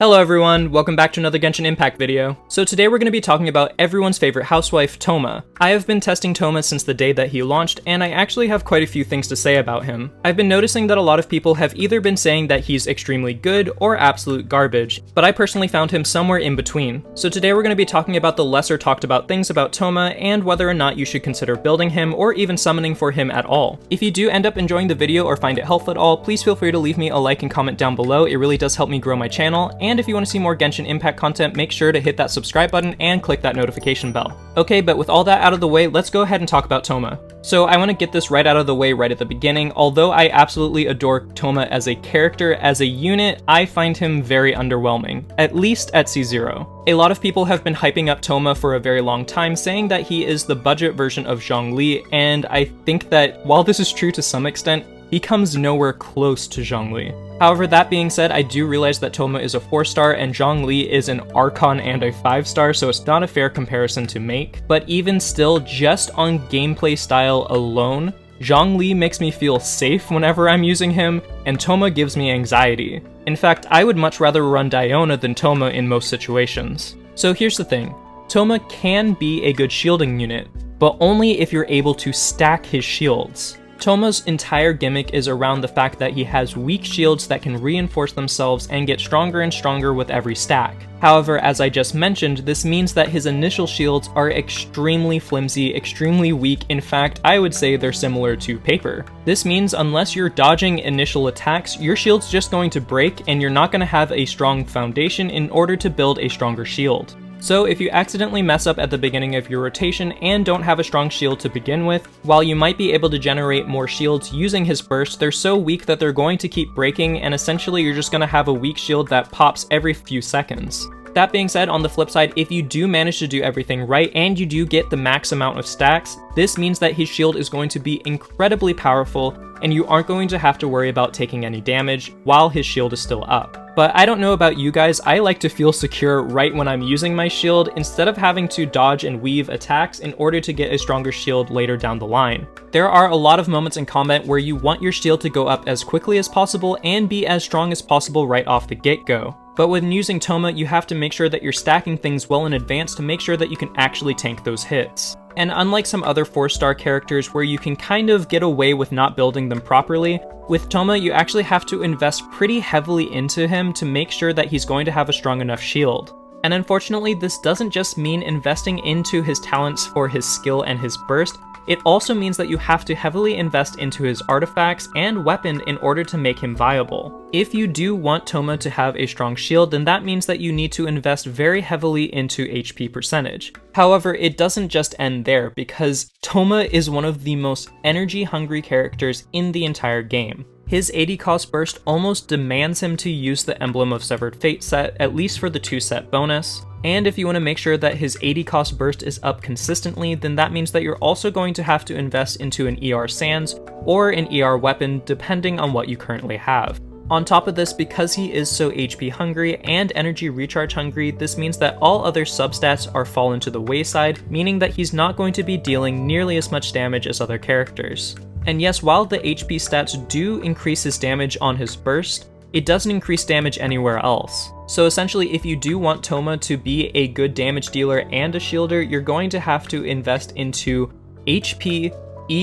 Hello everyone, welcome back to another Genshin Impact video. So today we're going to be talking about everyone's favorite housewife, Thoma. I have been testing Thoma since the day that he launched, and I actually have quite a few things to say about him. I've been noticing that a lot of people have either been saying that he's extremely good or absolute garbage, but I personally found him somewhere in between. So today we're going to be talking about the lesser talked about things about Thoma and whether or not you should consider building him or even summoning for him at all. If you do end up enjoying the video or find it helpful at all, please feel free to leave me a like and comment down below. It really does help me grow my channel, and if you want to see more Genshin Impact content, make sure to hit that subscribe button and click that notification bell. Okay, but with all that out of the way, let's go ahead and talk about Thoma. So I want to get this right out of the way right at the beginning. Although I absolutely adore Thoma as a character, as a unit, I find him very underwhelming, at least at C0. A lot of people have been hyping up Thoma for a very long time, saying that he is the budget version of Zhongli, and I think that while this is true to some extent, he comes nowhere close to Zhongli. However, that being said, I do realize that Thoma is a 4-star and Zhongli is an Archon and a 5-star, so it's not a fair comparison to make. But even still, just on gameplay style alone, Zhongli makes me feel safe whenever I'm using him, and Thoma gives me anxiety. In fact, I would much rather run Diona than Thoma in most situations. So here's the thing, Thoma can be a good shielding unit, but only if you're able to stack his shields. Thoma's entire gimmick is around the fact that he has weak shields that can reinforce themselves and get stronger and stronger with every stack. However, as I just mentioned, this means that his initial shields are extremely flimsy, extremely weak. In fact, I would say they're similar to paper. This means unless you're dodging initial attacks, your shield's just going to break and you're not going to have a strong foundation in order to build a stronger shield. So if you accidentally mess up at the beginning of your rotation and don't have a strong shield to begin with, while you might be able to generate more shields using his burst, they're so weak that they're going to keep breaking, and essentially you're just going to have a weak shield that pops every few seconds. That being said, on the flip side, if you do manage to do everything right and you do get the max amount of stacks, this means that his shield is going to be incredibly powerful and you aren't going to have to worry about taking any damage while his shield is still up. But I don't know about you guys, I like to feel secure right when I'm using my shield instead of having to dodge and weave attacks in order to get a stronger shield later down the line. There are a lot of moments in combat where you want your shield to go up as quickly as possible and be as strong as possible right off the get-go. But when using Thoma, you have to make sure that you're stacking things well in advance to make sure that you can actually tank those hits. And unlike some other 4-star characters where you can kind of get away with not building them properly, with Thoma you actually have to invest pretty heavily into him to make sure that he's going to have a strong enough shield. And unfortunately, this doesn't just mean investing into his talents for his skill and his burst, it also means that you have to heavily invest into his artifacts and weapon in order to make him viable. If you do want Thoma to have a strong shield, then that means that you need to invest very heavily into HP percentage. However, it doesn't just end there, because Thoma is one of the most energy-hungry characters in the entire game. His 80 cost burst almost demands him to use the Emblem of Severed Fate set, at least for the 2-set bonus. And if you want to make sure that his 80 cost burst is up consistently, then that means that you're also going to have to invest into an ER Sands or an ER weapon depending on what you currently have. On top of this, because he is so HP hungry and energy recharge hungry, this means that all other substats are fallen to the wayside, meaning that he's not going to be dealing nearly as much damage as other characters. And yes, while the HP stats do increase his damage on his burst, it doesn't increase damage anywhere else. So essentially, if you do want Thoma to be a good damage dealer and a shielder, you're going to have to invest into HP,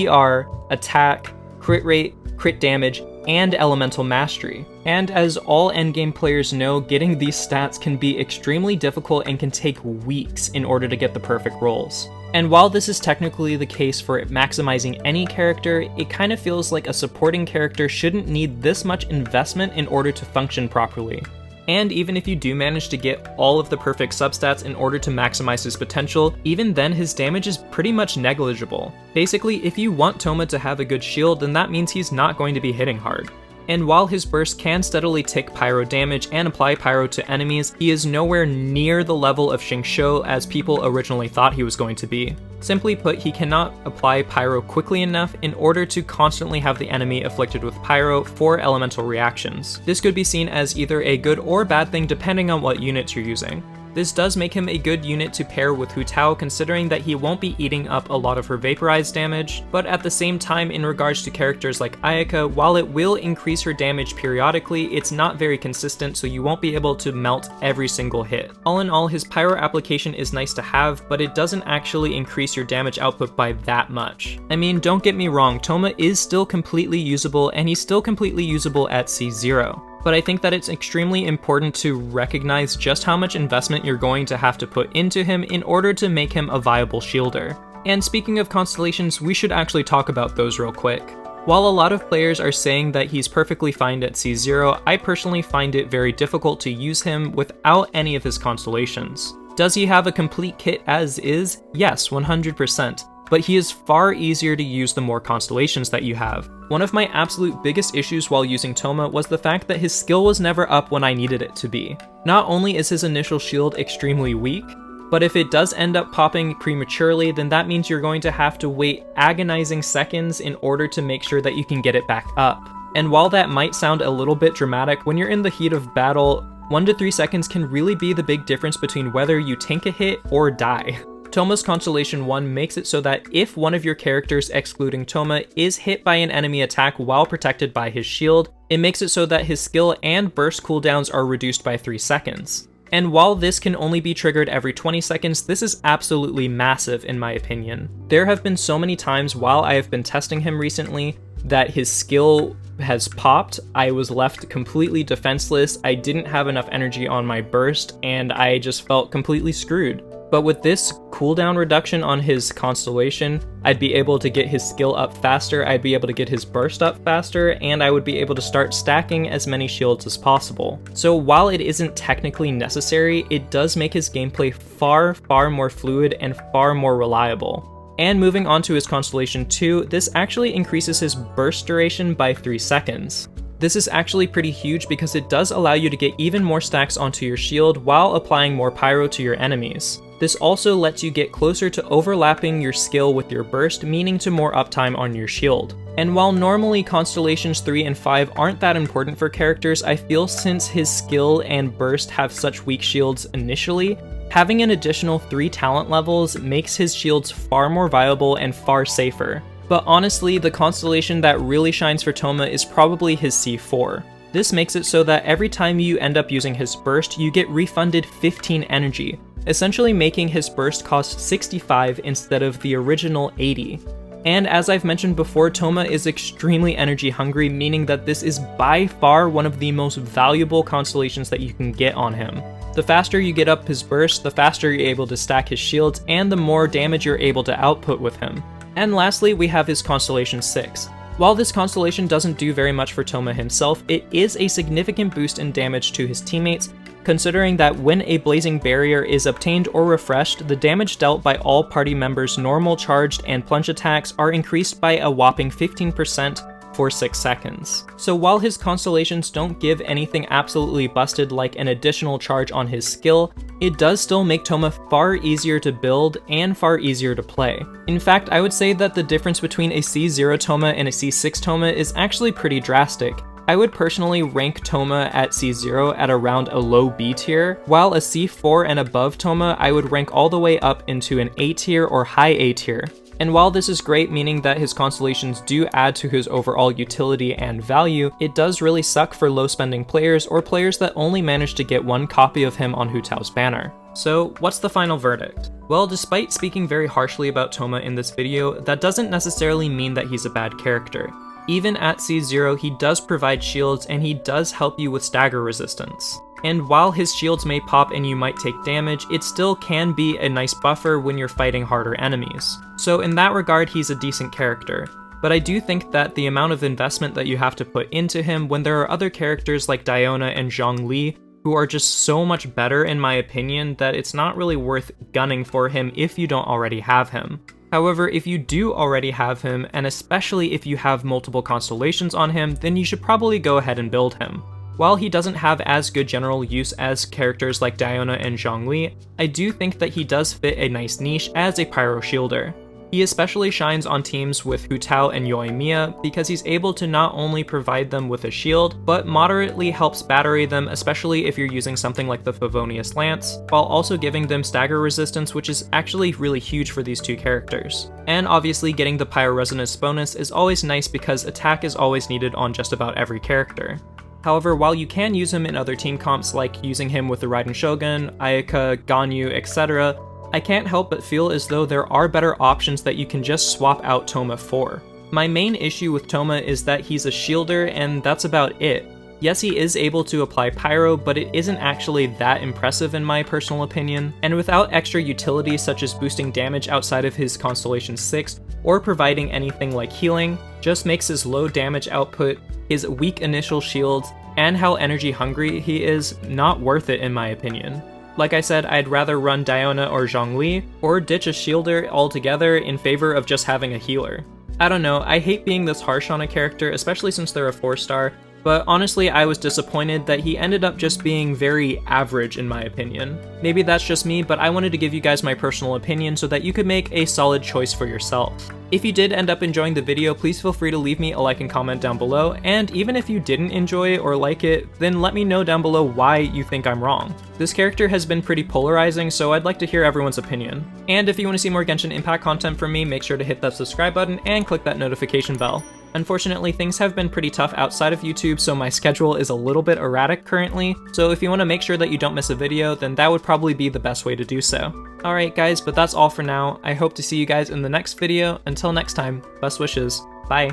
ER, attack, crit rate, crit damage, and elemental mastery. And as all endgame players know, getting these stats can be extremely difficult and can take weeks in order to get the perfect rolls. And while this is technically the case for maximizing any character, it kind of feels like a supporting character shouldn't need this much investment in order to function properly. And even if you do manage to get all of the perfect substats in order to maximize his potential, even then his damage is pretty much negligible. Basically, if you want Thoma to have a good shield, then that means he's not going to be hitting hard. And while his burst can steadily tick Pyro damage and apply Pyro to enemies, he is nowhere near the level of Xingqiu as people originally thought he was going to be. Simply put, he cannot apply Pyro quickly enough in order to constantly have the enemy afflicted with Pyro for elemental reactions. This could be seen as either a good or bad thing depending on what units you're using. This does make him a good unit to pair with Hu Tao, considering that he won't be eating up a lot of her vaporized damage, but at the same time, in regards to characters like Ayaka, while it will increase her damage periodically, it's not very consistent, so you won't be able to melt every single hit. All in all, his Pyro application is nice to have, but it doesn't actually increase your damage output by that much. I mean, don't get me wrong, Thoma is still completely usable, and he's still completely usable at C0. But I think that it's extremely important to recognize just how much investment you're going to have to put into him in order to make him a viable shielder. And speaking of Constellations, we should actually talk about those real quick. While a lot of players are saying that he's perfectly fine at C0, I personally find it very difficult to use him without any of his Constellations. Does he have a complete kit as is? Yes, 100%. But he is far easier to use the more Constellations that you have. One of my absolute biggest issues while using Thoma was the fact that his skill was never up when I needed it to be. Not only is his initial shield extremely weak, but if it does end up popping prematurely, then that means you're going to have to wait agonizing seconds in order to make sure that you can get it back up. And while that might sound a little bit dramatic, when you're in the heat of battle, 1 to 3 seconds can really be the big difference between whether you tank a hit or die. Thoma's Constellation 1 makes it so that if one of your characters, excluding Thoma, is hit by an enemy attack while protected by his shield, it makes it so that his skill and burst cooldowns are reduced by 3 seconds. And while this can only be triggered every 20 seconds, this is absolutely massive in my opinion. There have been so many times while I have been testing him recently that his skill has popped, I was left completely defenseless, I didn't have enough energy on my burst, and I just felt completely screwed. But with this cooldown reduction on his Constellation, I'd be able to get his skill up faster, I'd be able to get his burst up faster, and I would be able to start stacking as many shields as possible. So while it isn't technically necessary, it does make his gameplay far more fluid and far more reliable. And moving on to his Constellation 2, this actually increases his burst duration by 3 seconds. This is actually pretty huge because it does allow you to get even more stacks onto your shield while applying more Pyro to your enemies. This also lets you get closer to overlapping your skill with your burst, meaning to more uptime on your shield. And while normally Constellations 3 and 5 aren't that important for characters, I feel since his skill and burst have such weak shields initially, having an additional 3 talent levels makes his shields far more viable and far safer. But honestly, the Constellation that really shines for Thoma is probably his C4. This makes it so that every time you end up using his burst, you get refunded 15 energy, essentially making his burst cost 65 instead of the original 80. And as I've mentioned before, Thoma is extremely energy hungry, meaning that this is by far one of the most valuable Constellations that you can get on him. The faster you get up his burst, the faster you're able to stack his shields, and the more damage you're able to output with him. And lastly, we have his Constellation 6. While this Constellation doesn't do very much for Thoma himself, it is a significant boost in damage to his teammates, considering that when a Blazing Barrier is obtained or refreshed, the damage dealt by all party members' normal, charged, and plunge attacks are increased by a whopping 15% for 6 seconds. So while his Constellations don't give anything absolutely busted like an additional charge on his skill, it does still make Thoma far easier to build and far easier to play. In fact, I would say that the difference between a C0 Thoma and a C6 Thoma is actually pretty drastic. I would personally rank Thoma at C0 at around a low B tier, while a C4 and above Thoma I would rank all the way up into an A tier or high A tier. And while this is great, meaning that his Constellations do add to his overall utility and value, it does really suck for low spending players or players that only manage to get one copy of him on Hu Tao's banner. So what's the final verdict? Well, despite speaking very harshly about Thoma in this video, that doesn't necessarily mean that he's a bad character. Even at C0, he does provide shields and he does help you with stagger resistance. And while his shields may pop and you might take damage, it still can be a nice buffer when you're fighting harder enemies. So in that regard, he's a decent character. But I do think that the amount of investment that you have to put into him when there are other characters like Diona and Zhongli who are just so much better in my opinion that it's not really worth gunning for him if you don't already have him. However, if you do already have him, and especially if you have multiple Constellations on him, then you should probably go ahead and build him. While he doesn't have as good general use as characters like Diona and Zhongli, I do think that he does fit a nice niche as a Pyro shielder. He especially shines on teams with Hu Tao and Yoimiya because he's able to not only provide them with a shield, but moderately helps battery them, especially if you're using something like the Favonius Lance, while also giving them stagger resistance, which is actually really huge for these two characters. And obviously getting the Pyro Resonance bonus is always nice because attack is always needed on just about every character. However, while you can use him in other team comps like using him with the Raiden Shogun, Ayaka, Ganyu, etc., I can't help but feel as though there are better options that you can just swap out Thoma for. My main issue with Thoma is that he's a shielder and that's about it. Yes, he is able to apply Pyro, but it isn't actually that impressive in my personal opinion, and without extra utility such as boosting damage outside of his Constellation 6, or providing anything like healing, just makes his low damage output, his weak initial shields, and how energy hungry he is not worth it in my opinion. Like I said, I'd rather run Diona or Zhongli, or ditch a shielder altogether in favor of just having a healer. I don't know, I hate being this harsh on a character, especially since they're a 4-star, but honestly I was disappointed that he ended up just being very average in my opinion. Maybe that's just me, but I wanted to give you guys my personal opinion so that you could make a solid choice for yourself. If you did end up enjoying the video, please feel free to leave me a like and comment down below, and even if you didn't enjoy it or like it, then let me know down below why you think I'm wrong. This character has been pretty polarizing, so I'd like to hear everyone's opinion. And if you want to see more Genshin Impact content from me, make sure to hit that subscribe button and click that notification bell. Unfortunately, things have been pretty tough outside of YouTube, so my schedule is a little bit erratic currently, so if you want to make sure that you don't miss a video, then that would probably be the best way to do so. Alright guys, but that's all for now. I hope to see you guys in the next video. Until next time, best wishes. Bye!